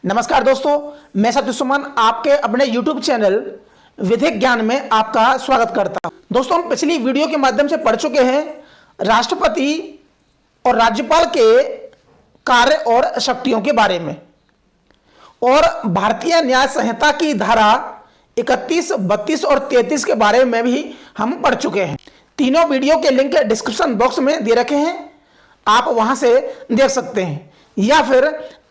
नमस्कार दोस्तों, मैं सत्य सुमन आपके अपने YouTube चैनल विधिक ज्ञान में आपका स्वागत करता हूं। दोस्तों, हम पिछली वीडियो के माध्यम से पढ़ चुके हैं राष्ट्रपति और राज्यपाल के कार्य और शक्तियों के बारे में, और भारतीय न्याय संहिता की धारा 31, 32 और 33 के बारे में भी हम पढ़ चुके हैं। तीनों वीडियो के लिंक डिस्क्रिप्शन बॉक्स में दे रखे हैं, आप वहां से देख सकते हैं या फिर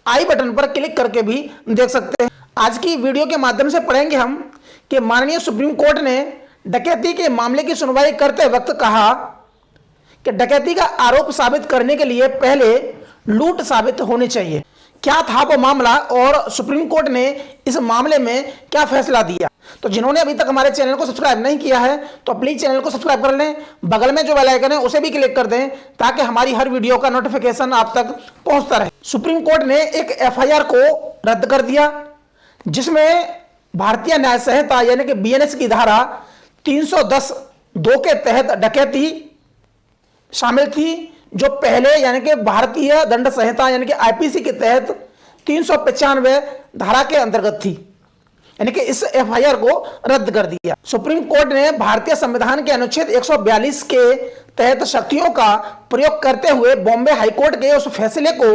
आई बटन पर क्लिक करके भी देख सकते हैं। आज की वीडियो के माध्यम से पढ़ेंगे हम कि माननीय सुप्रीम कोर्ट ने डकैती के मामले की सुनवाई करते वक्त कहा कि डकैती का आरोप साबित करने के लिए पहले लूट साबित होनी चाहिए। क्या था वो मामला और सुप्रीम कोर्ट ने इस मामले में क्या फैसला दिया? तो जिन्होंने अभी तक हमारे चैनल को सब्सक्राइब नहीं किया है तो प्लीज चैनल को सब्सक्राइब कर लें, बगल में जो बेल आइकन है उसे भी क्लिक कर दें ताकि हमारी हर वीडियो का नोटिफिकेशन आप तक पहुंचता रहे। सुप्रीम कोर्ट ने एक एफआईआर को रद्द कर दिया जिसमें भारतीय न्याय संहिता यानी कि बीएनएस की धारा 310(2) के तहत डकैती शामिल थी, जो पहले यानी कि भारतीय दंड संहिता यानी कि आईपीसी के तहत 395 धारा के अंतर्गत थी, यानी कि इस एफआईआर को रद्द कर दिया। सुप्रीम कोर्ट ने भारतीय संविधान के अनुच्छेद 142 के तहत शक्तियों का प्रयोग करते हुए बॉम्बे हाईकोर्ट के उस फैसले को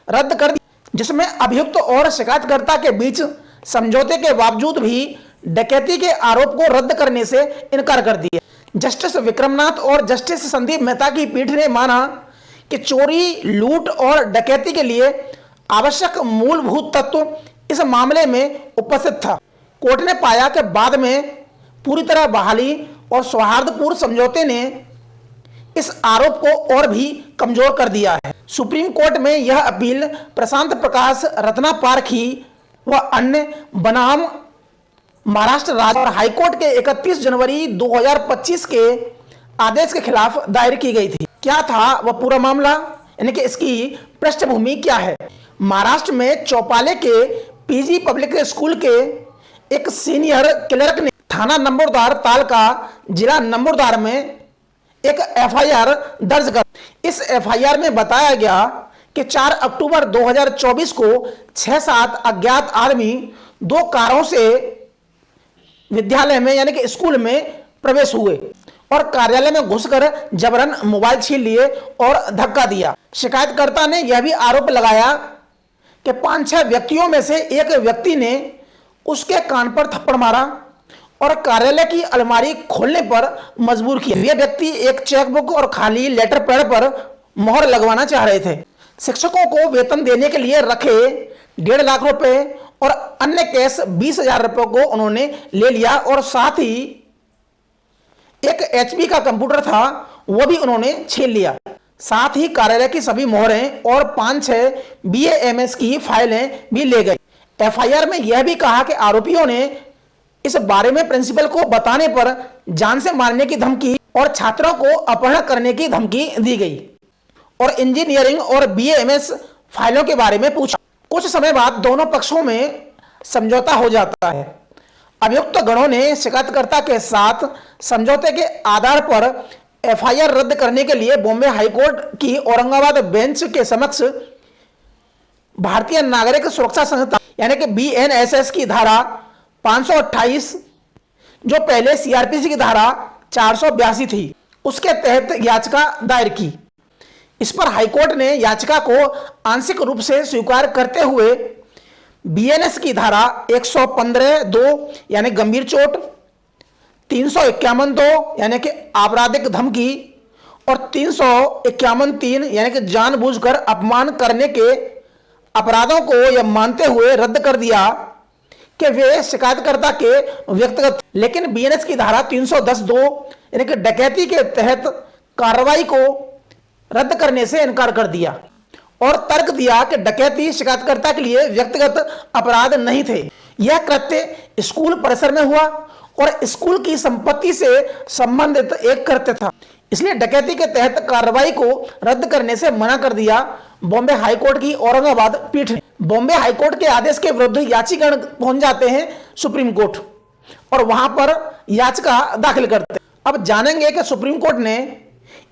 रद्द कर दिया जिसमें अभियुक्त और शिकायतकर्ता के बीच समझौते के बावजूद भी डकैती के आरोप को रद्द करने से इनकार कर दिया। जस्टिस विक्रमनाथ और जस्टिस संदीप मेहता की पीठ ने माना कि चोरी, लूट और डकैती के लिए आवश्यक मूलभूत तत्व इस मामले में उपस्थित था। कोर्ट ने पाया कि बाद में पूरी तरह बहाली और सौहार्दपूर्ण समझौते ने इस आरोप को और भी कमजोर कर दिया है। सुप्रीम कोर्ट में यह अपील प्रशांत प्रकाश, रत्ना पारखी व अन्य बनाम महाराष्ट्र राज्य और हाईकोर्ट के 31 जनवरी 2025 के आदेश के खिलाफ दायर की गई थी। क्या था वह पूरा मामला, यानी कि इसकी पृष्ठभूमि क्या है? महाराष्ट्र में चौपाले के पीजी पब्लिक स्कूल के एक सीनियर क्लर्क ने थाना नंबरदार तालका, जिला नंबरदार में एक एफआईआर दर्ज कर इस एफआईआर में बताया गया कि 4 अक्टूबर 2024 को 6-7 अज्ञात आदमी 2 कारों से विद्यालय में यानी कि स्कूल में प्रवेश हुए और कार्यालय में घुसकर जबरन मोबाइल छीन लिए और धक्का दिया। शिकायतकर्ता ने यह भी आरोप लगाया कि 5-6 व्यक्तियों में से एक व्यक्ति ने उसके कान पर थप्पड़ मारा और कार्यालय की अलमारी खोलने पर मजबूर किया। यह व्यक्ति एक चेकबुक और खाली लेटर पैड पर मोहर लगवाना चाह रहे थे। शिक्षकों को वेतन देने के लिए रखे 1.5 लाख रुपए और अन्य कैश 20,000 रुपए को उन्होंने ले लिया और साथ ही एक एचपी का कंप्यूटर था वो भी उन्होंने छीन लिया। साथ ही कार्यालय की सभी मोहरें और 5-6 बीएएमएस की फाइलें भी ले गई। एफआईआर में यह भी कहा कि आरोपियों ने इस बारे में प्रिंसिपल को बताने पर जान से मारने की धमकी और छात्रों को अपहरण करने की धमकी दी गई और इंजीनियरिंग और बीएएमएस फाइलों के बारे में पूछा। कुछ समय बाद दोनों पक्षों में समझौता हो जाता है। अभियुक्त गणों ने शिकायतकर्ता के साथ समझौते के आधार पर एफआईआर रद्द करने के लिए बॉम्बे हाईकोर्ट की औरंगाबाद बेंच के समक्ष भारतीय नागरिक सुरक्षा संहिता यानी कि बीएनएसएस की धारा 528, जो पहले सीआरपीसी की धारा 482 थी, उसके तहत याचिका दायर की। इस पर हाईकोर्ट ने याचिका को आंशिक रूप से स्वीकार करते हुए बीएनएस की धारा 115(2) यानी गंभीर चोट, 351(2) यानी कि आपराधिक धमकी और 351(3) यानी कि जानबूझकर अपमान करने के अपराधों को यह मानते हुए रद्द कर दिया कि वे शिकायतकर्ता के व्यक्तिगत, लेकिन बीएनएस की धारा 310(2) यानी कि डकैती के तहत कार्रवाई को रद्द करने से इनकार कर दिया और तर्क दिया कि डकैती शिकायतकर्ता के लिए व्यक्तिगत अपराध नहीं थे। यह कृत्य स्कूल परिसर में हुआ और स्कूल की संपत्ति से संबंधित एक कृत्य था, इसलिए डकैती के तहत कार्रवाई को रद्द करने से मना कर दिया। बॉम्बे हाईकोर्ट की औरंगाबाद पीठ ने बॉम्बे हाईकोर्ट के आदेश के विरुद्ध याचिका पहुंच जाते हैं सुप्रीम कोर्ट और वहां पर याचिका दाखिल करते हैं। अब जानेंगे कि सुप्रीम कोर्ट ने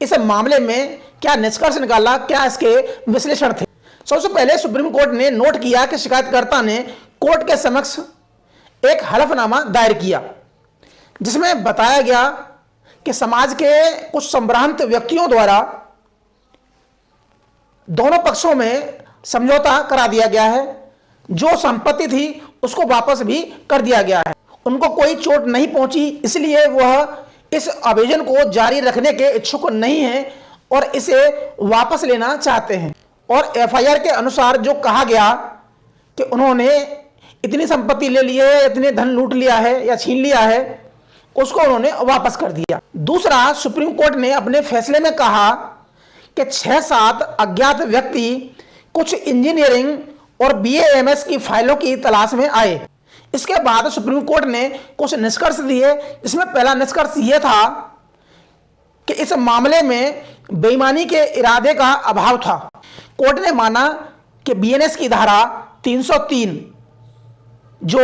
इस मामले में क्या निष्कर्ष निकाला, क्या इसके विश्लेषण थे। सबसे पहले सुप्रीम कोर्ट ने नोट किया कि शिकायतकर्ता ने कोर्ट के समक्ष एक हलफनामा दायर किया, जिसमें बताया गया कि समाज के कुछ संभ्रांत व्यक्तियों द्वारा दोनों पक्षों में समझौता करा दिया गया है। जो संपत्ति थी उसको वापस भी कर दिया गया है। उनको कोई चोट नहीं पहुंची, इसलिए वह इस आवेदन को जारी रखने के इच्छुक नहीं है और इसे वापस लेना चाहते हैं। और एफआईआर के अनुसार जो कहा गया कि उन्होंने इतनी संपत्ति ले ली है, इतने धन लूट लिया है या छीन लिया है, उसको उन्होंने वापस कर दिया। दूसरा, सुप्रीम कोर्ट ने अपने फैसले में कहा कि 6-7 अज्ञात व्यक्ति कुछ इंजीनियरिंग और बीएएमएस की फाइलों की तलाश में आए। इसके बाद सुप्रीम कोर्ट ने कुछ निष्कर्ष दिए, जिसमें पहला निष्कर्ष यह था कि इस मामले में बेईमानी के इरादे का अभाव था। कोर्ट ने माना कि बीएनएस की धारा 303 जो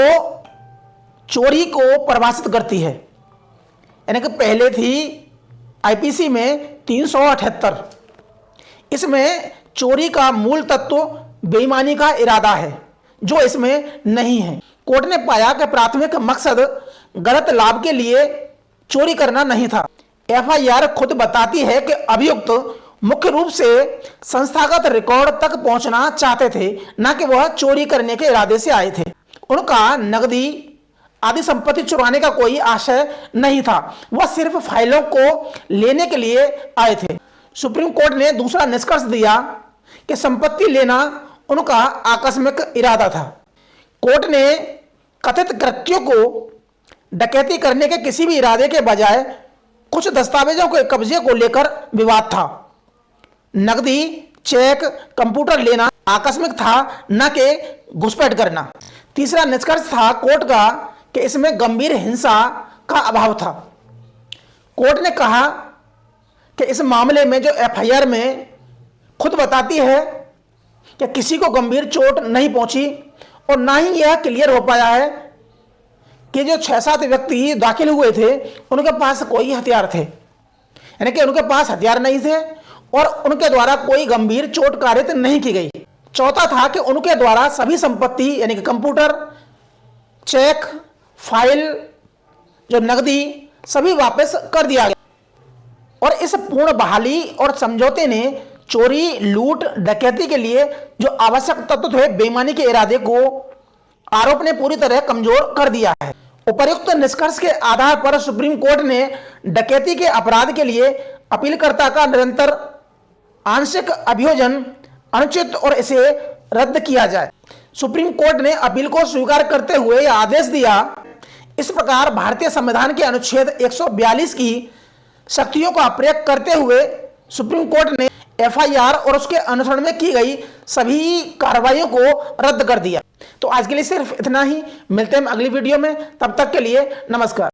चोरी को परिभाषित करती है, यानी कि पहले थी आईपीसी में 378, इसमें चोरी का मूल तत्व बेईमानी का इरादा है, जो इसमें नहीं है। कोर्ट ने पाया कि प्राथमिक मकसद गलत लाभ के लिए चोरी करना नहीं था। एफआईआर खुद बताती है कि अभियुक्त मुख्य रूप से संस्थागत रिकॉर्ड तक पहुंचना चाहते थे, न कि वह चोरी करने के इरादे से आए थे। उनका नकदी आदि संपत्ति चुराने का कोई आशय नहीं था, वह सिर्फ फाइलों को लेने के लिए आए थे। सुप्रीम कोर्ट ने दूसरा निष्कर्ष दिया कि संपत्ति लेना उनका आकस्मिक इरादा था। कोर्ट ने कथित कृत्यों को डकैती करने के किसी भी इरादे के बजाय कुछ दस्तावेजों के कब्जे को लेकर विवाद था। नकदी, चेक, कंप्यूटर लेना आकस्मिक था, न कि घुसपैठ करना। तीसरा निष्कर्ष था कोर्ट का कि इसमें गंभीर हिंसा का अभाव था। कोर्ट ने कहा कि इस मामले में जो एफआईआर में खुद बताती है कि किसी को गंभीर चोट नहीं पहुंची और ना ही यह क्लियर हो पाया है कि जो 6-7 व्यक्ति दाखिल हुए थे उनके पास कोई हथियार थे, यानी कि उनके पास हथियार नहीं थे और उनके द्वारा कोई गंभीर चोट कारित नहीं की गई। चौथा था कि उनके द्वारा सभी संपत्ति यानी कि कंप्यूटर, चेक, फाइल, जो नकदी सभी वापस कर दिया गया। और इस पूर्ण बहाली और समझौते ने चोरी, लूट, डकैती के लिए जो आवश्यक तत्व थे बेईमानी के इरादे को आरोप ने पूरी तरह कमजोर कर दिया है। उपर्युक्त निष्कर्ष के आधार पर सुप्रीम कोर्ट ने डकैती के अपराध के लिए अपीलकर्ता का निरंतर आंशिक अभियोजन अनुचित और इसे रद्द किया जाए। सुप्रीम कोर्ट ने अपील को स्वीकार करते हुए यह आदेश दिया। इस प्रकार भारतीय संविधान के अनुच्छेद 142 की शक्तियों का प्रयोग करते हुए सुप्रीम कोर्ट ने एफआईआर और उसके अनुसरण में की गई सभी कार्रवाइयों को रद्द कर दिया। तो आज के लिए सिर्फ इतना ही, मिलते हैं अगली वीडियो में, तब तक के लिए नमस्कार।